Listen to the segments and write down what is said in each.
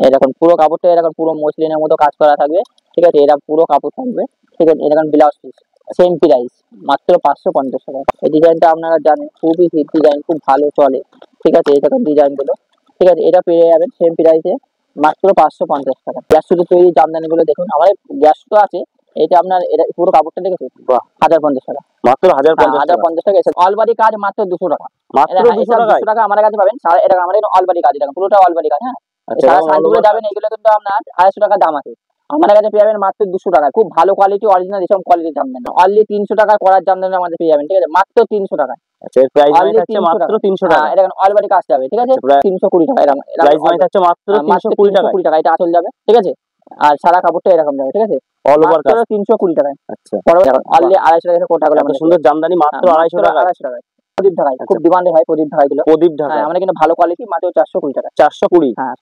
এরকম পুরো কাপড়টা এরকম পুরো মসলিনের মতো কাজ করা থাকবে, ঠিক আছে? এটা পুরো কাপড় থাকবে, ঠিক আছে? এরকম ব্লাউজ পিস সেম প্রাইস, মাত্র 550 টাকা। এই ডিজাইনটা আপনারা জানেন খুবই হিট ডিজাইন, খুব ভালো চলে, ঠিক আছে? এরকম ডিজাইন গুলো, ঠিক আছে? এটা পেয়ে যাবেন সেম প্রাইসে মাত্র 550 টাকা। গ্যাস সুতো তৈরি জামদানি গুলো দেখুন, আমাদের গ্যাস তো আছে, এটা আপনার এটা পুরো কাপড়টা দেখেছেন, 1050 টাকা, মাত্র 1050 টাকা। অলবাড়ি কাজ মাত্র 200 টাকা, মাত্র 200 টাকা আমার কাছে পাবেন। এটা আমাদের অলবাড়ি কাজ, এটা পুরোটা অলবাড়ি কাজ। হ্যাঁ, সারা শান্তিপুরে যাবেন, এগুলো কিন্তু আপনার 250 টাকা দাম আছে, আমার কাছে পেয়ে যাবেন মাত্র 200 টাকা। খুব ভালো কোয়ালিটি, অরিজিনাল এসব কোয়ালিটির জামদানি। অনলি 300 টাকা করার জামদানি আমাদের পেয়ে যাবেন, ঠিক আছে? মাত্র 300 টাকা। আচ্ছা, এর প্রাইস হচ্ছে মাত্র 300 টাকা। এটা অলবাড়ি কাজ যাবে, ঠিক আছে? 320 টাকা। প্রাইস হচ্ছে মাত্র 320 টাকা, এটা আসল যাবে, ঠিক আছে? আর সারা কাপড়টা এরকম যাবে, ঠিক আছে? অল ওভার কাজ 320 টাকায়। আচ্ছা, অনলি 250 টাকা কোটা গুলো, সুন্দর জামদানি মাত্র 250 টাকা। 250 টাকায় প্রদীপ ঢাকাই, খুব ডিমান্ডে হয় প্রদীপ ঢাকাই গুলো। প্রদীপ ঢাকাই আমরা কিন্তু ভালো কোয়ালিটি, মাত্র 420 টাকা। 420, হ্যাঁ,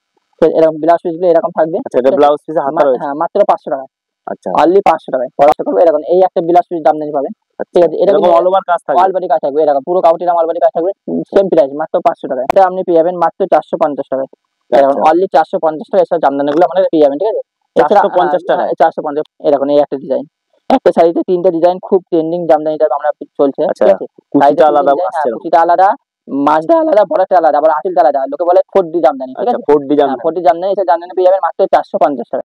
এরকম ব্লাউজ পিস গুলো এরকম থাকবে। আচ্ছা, এটা ব্লাউজ পিসে হাতা রয়েছে। হ্যাঁ, মাত্র 500 টাকা। আচ্ছা, অনলি 500 টাকায় পড়াশোনা করবে। এরকম এই একটা ব্লাউজ পিস জামদানি পাবেন, ঠিক আছে? এটা এরকম অল ওভার কাজ থাকবে, অলবাড়ি কাজ থাকবে, এরকম পুরো কাপড়টা অলবাড়ি কাজ থাকবে, সেম প্রাইস মাত্র 500 টাকা। এটা আপনি পেয়ে যাবেন মাত্র 450 টাকায়। এখন অনলি 450 টাকা এসব জামদানি গুলো আমাদের পেয়ে যাবেন, ঠিক আছে? 450 টাকা। 450। এরকম এই একটা ডিজাইন, একটা শাড়িতে 3টে ডিজাইন, খুব ট্রেন্ডিং জামদানিটা আমরা চলছে, ঠিক আছে? কুচিটা আলাদা আসছে, কুচিটা আলাদা, মাছটা আলাদা, বড়টা আলাদা, আবার আঁচলটা আলাদা, লোকে বলে 4D জামদানি, ঠিক আছে? 4D জামদানি। 4D জামদানি, এসব জামদানি পেয়ে যাবেন মাত্র 450 টাকা।